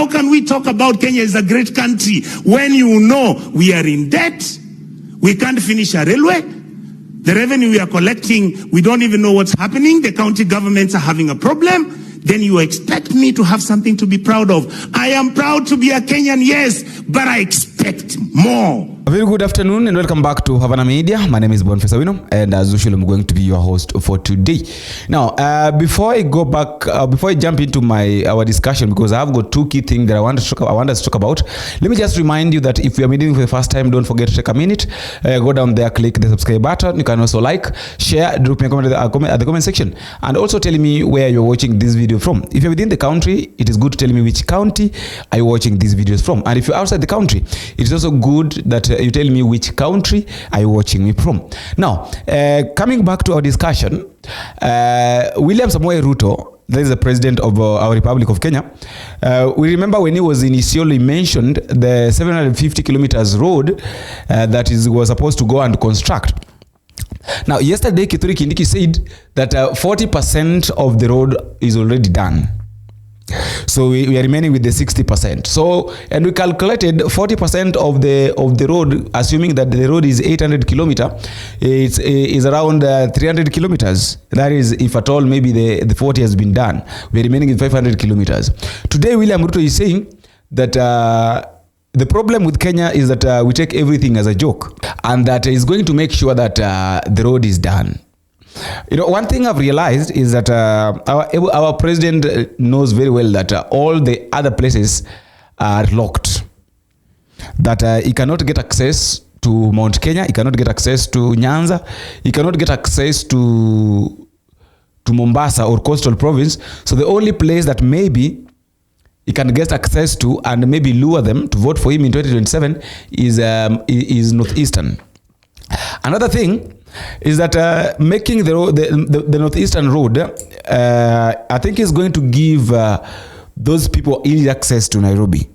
How can we talk about Kenya as a great country when you know we are in debt? We can't finish a railway. The revenue we are collecting, we don't even know what's happening. The county governments are having a problem. Then you expect me to have something to be proud of. I am proud to be a Kenyan, yes, but I expect more. A very good afternoon and welcome back to Havana Media. My name is Boniface Awino, and as usual, I'm going to be your host for today. Now, before I go back, before I jump into our discussion, because I have got two key things that I want us to talk about. Let me just remind you that if you are meeting for the first time, don't forget to take a minute. Go down there, click the subscribe button. You can also like, share, drop me a comment at the comment section, and also tell me where you're watching this video from. If you're within the country, it is good to tell me which county are you watching these videos from, and if you're outside the country, it is also good that you tell me which country are you watching me from. Now, coming back to our discussion, William Samoei Ruto, that is the president of our Republic of Kenya. We remember when he was in Isiolo, he mentioned the 750 kilometers road that was supposed to go and construct. Now, yesterday, Kithure Kindiki said that 40% of the road is already done. So we are remaining with the 60%. So, and we calculated 40% of the road, assuming that the road is 800 kilometers, is around 300 kilometers. That is, if at all, maybe the 40 has been done. We are remaining with 500 kilometers. Today, William Ruto is saying that the problem with Kenya is that we take everything as a joke, and that is going to make sure that the road is done. You know, one thing I've realized is that our president knows very well that all the other places are locked. That he cannot get access to Mount Kenya, he cannot get access to Nyanza, he cannot get access to Mombasa or Coastal Province. So the only place that maybe he can get access to and maybe lure them to vote for him in 2027 is Northeastern. Another thing is that making the Northeastern road, I think is going to give those people easy access to Nairobi,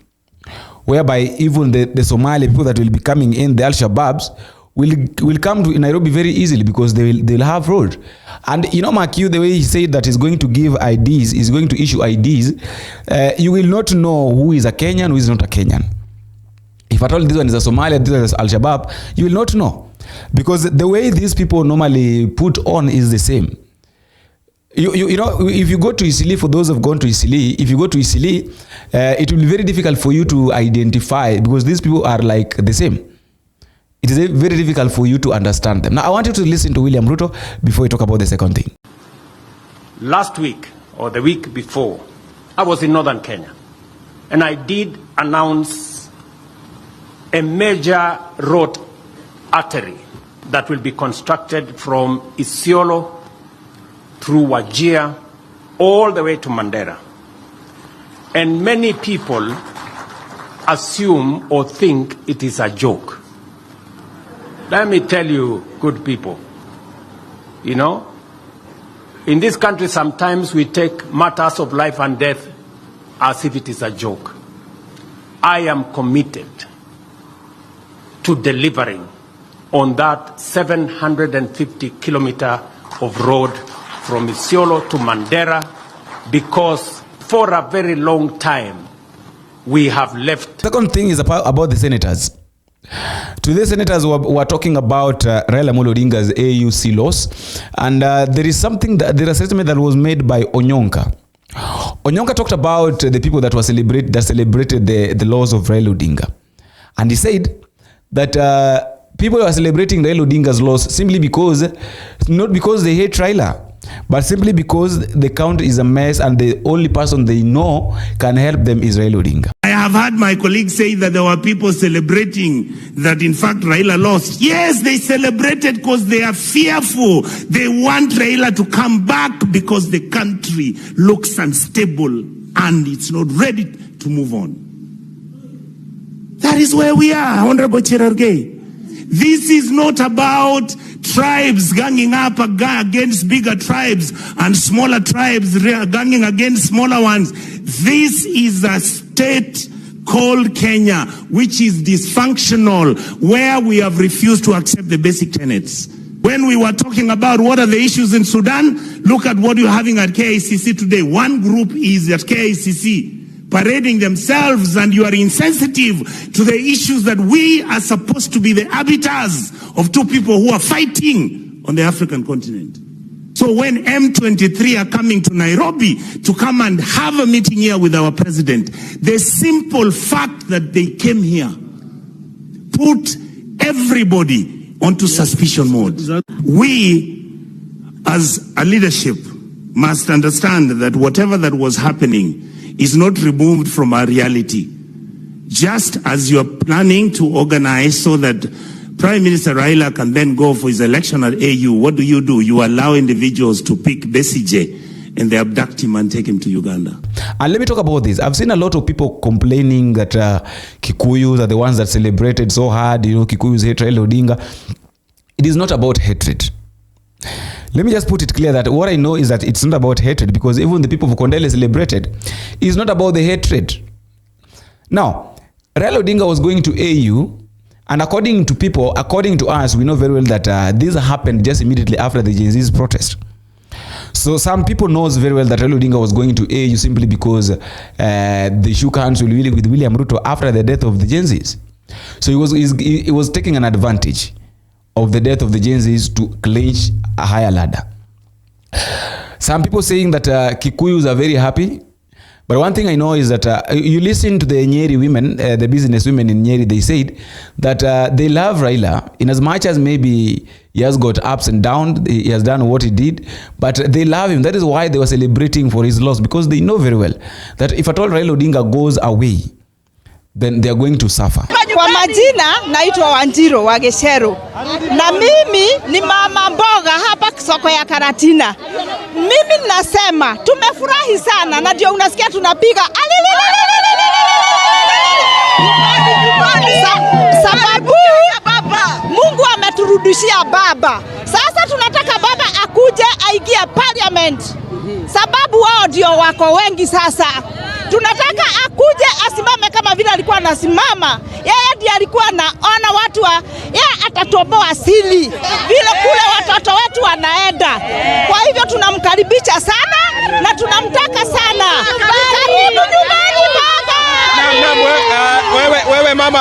whereby even the Somali people that will be coming in, the Al-Shabaabs, will come to Nairobi very easily because they'll have road. And you know, Mark, the way he said that he's going to give IDs, he's going to issue IDs, you will not know who is a Kenyan, who is not a Kenyan. If at all this one is a Somali, this one is Al-Shabaab, you will not know. Because the way these people normally put on is the same. You know, if you go to Isili, for those who have gone to Isili, if you go to Isili, it will be very difficult for you to identify because these people are like the same. It is very difficult for you to understand them. Now, I want you to listen to William Ruto before we talk about the second thing. Last week, or the week before, I was in northern Kenya, and I did announce a major road artery that will be constructed from Isiolo through Wajir all the way to Mandera. And many people assume or think it is a joke. Let me tell you, good people, you know, in this country sometimes we take matters of life and death as if it is a joke. I am committed to delivering on that 750 kilometer of road from Isiolo to Mandera, because for a very long time we have left. Second thing is about the senators. Today, senators were talking about Raila'S Odinga's A.U.C loss, and there is a statement that was made by Onyonka. Onyonka talked about the people that celebrated the loss of Raila'S Odinga, and he said that people are celebrating Raila'S Odinga's loss simply because, not because they hate Raila, but simply because the country is a mess and the only person they know can help them is Raila'S Odinga. I have heard my colleagues say that there were people celebrating that in fact Raila lost. Yes, they celebrated because they are fearful. They want Raila to come back because the country looks unstable and it's not ready to move on. That is where we are, Honorable Cherargei. This is not about tribes ganging up against bigger tribes and smaller tribes ganging against smaller ones. This is a state called Kenya, which is dysfunctional, where we have refused to accept the basic tenets. When we were talking about what are the issues in Sudan, look at what you're having at KICC today. One group is at KICC parading themselves, and you are insensitive to the issues that we are supposed to be the arbiters of two people who are fighting on the African continent. So when M23 are coming to Nairobi to come and have a meeting here with our president, the simple fact that they came here put everybody onto suspicion mode. We, as a leadership, must understand that whatever that was happening is not removed from our reality. Just as you're planning to organize so that Prime Minister Raila can then go for his election at AU, what do? You allow individuals to pick Besigye and they abduct him and take him to Uganda. And let me talk about this. I've seen a lot of people complaining that Kikuyus are the ones that celebrated so hard. You know, Kikuyus hate Raila Odinga. It is not about hatred. Let me just put it clear that what I know is that it's not about hatred, because even the people of Kondele celebrated. It's not about the hatred. Now, Raila Odinga was going to AU, and according to people, according to us, we know very well that this happened just immediately after the Gen Z's protest. So some people knows very well that Raila Odinga was going to AU simply because they shook hands with William Ruto after the death of the Gen Z's. So he was taking an advantage of the death of the Gen Zs to clinch a higher ladder. Some people saying that Kikuyus are very happy, but one thing I know is that you listen to the Nyeri women, the business women in Nyeri, they said that they love Raila in as much as maybe he has got ups and downs, he has done what he did, but they love him. That is why they were celebrating for his loss, because they know very well that if at all Raila Odinga goes away, then they are going to suffer. Kwa majina naitwa Wanjiro wa Geshero, na mimi ni mama mboga hapa soko ya Karatina. Mimi nasema tumefurahi sana, na ndio unasikia tunapiga sababu Mungu ameturudishia baba. Sasa tunataka baba akuje aingie parliament, sababu wao ndio wako wengi. Sasa tunataka akuje asimame kama vile alikuwa anasimama. Yeye ndiye alikuwa anaona watu yeye atatoboa asili vile kule watoto wetu wanaenda. Kwa hivyo tunamkaribisha sana na tunamtaka sana. Karibu nyumbani baba. Wewe mama,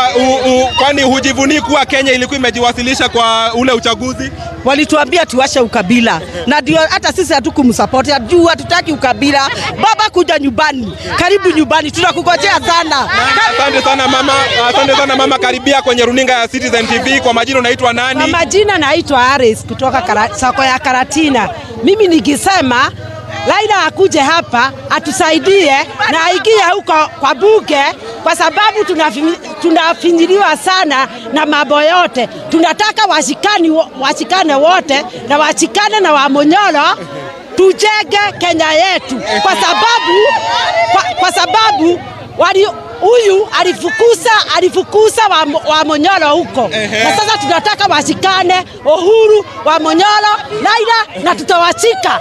kwani hujivuni kuwa Kenya ilikuwa imejiwasilisha kwa ule uchaguzi? Walituambia tuache ukabila, na ndio hata sisi hatukumsupport. Juu hatutaki ukabila. Baba kuja nyumbani. Karibu nyumbani, tunakungojea sana. Asante sana mama. Asante sana mama, karibia kwenye runinga ya Citizen TV. Kwa majina unaitwa nani? Kwa majina naitwa Raila'S kutoka soko ya Karatina. Mimi nikisema Raila akuje hapa atusaidie na aingie huko kwa bunge, kwa sababu tunafinyiliwa sana na mambo yote. Tunataka washikane wote, na washikane na Wamonyolo, tujenge Kenya yetu, kwa sababu huyu alifukuza Wamonyolo huko. Na sasa tunataka washikane Uhuru, Wamonyolo, Raila, na tutawashika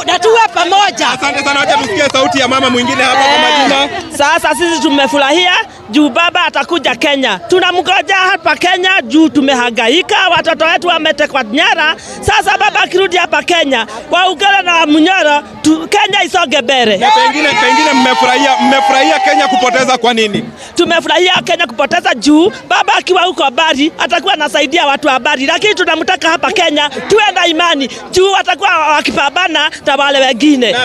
na tuwe pamoja. Asante sana, wacha tusikie sauti ya mama mwingine hapa kwa majina. Sasa sisi tumefurahia juu baba atakuja Kenya. Tunamngoja hapa Kenya juu tumehangaika, watoto wetu wametekwa nyara. Sasa baba akirudi hapa Kenya, kwa Uganda na Wamonyolo, Kenya isonge mbele. Na pengine mmefurahia Kenya kupoteza kwa nini? Tumefurahia Kenya kupoteza juu baba akiwa huko habari atakuwa anasaidia watu habari, lakini tunamtaka hapa Kenya tuwe na imani juu atakuwa wakipambana na wale wengine.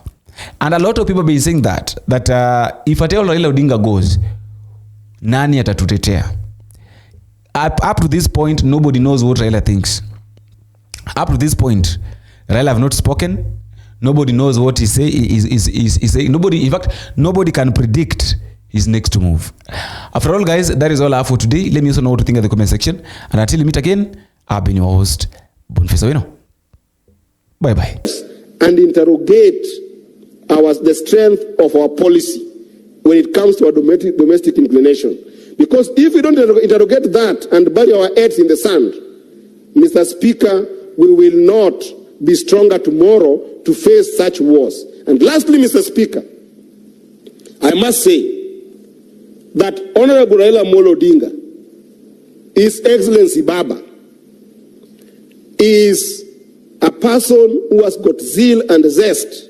And a lot of people be saying that if at all Raila Odinga goes, nani atatutetea? Up to this point, nobody knows what Raila thinks. Up to this point, Raila have not spoken. Nobody knows what he is saying. Nobody, in fact, nobody can predict his next move. After all, guys, that is all I have for today. Let me also know what you think in the comment section. And until we meet again, I've been your host, Boniface Awino. Bye-bye. And interrogate the strength of our policy when it comes to our domestic inclination. Because if we don't interrogate that and bury our heads in the sand, Mr. Speaker, we will not be stronger tomorrow to face such wars. And lastly, Mr. Speaker, I must say that Honorable Raila Amolo Odinga, His Excellency Baba, is a person who has got zeal and zest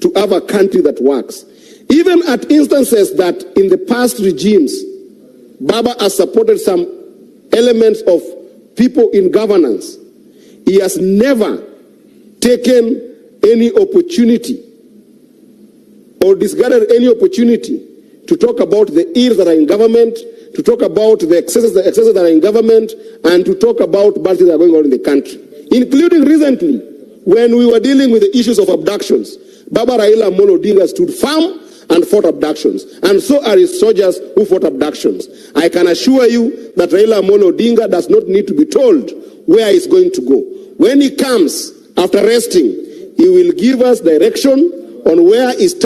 to have a country that works. Even at instances that in the past regimes, Baba has supported some elements of people in governance, he has never taken any opportunity or discarded any opportunity to talk about the ills that are in government, to talk about the excesses that are in government, and to talk about bad things that are going on in the country. Including recently, when we were dealing with the issues of abductions, Baba Raila Amolo Odinga stood firm and fought abductions. And so are his soldiers who fought abductions. I can assure you that Raila Amolo Odinga does not need to be told where he's going to go. When he comes, after resting, he will give us direction on where he's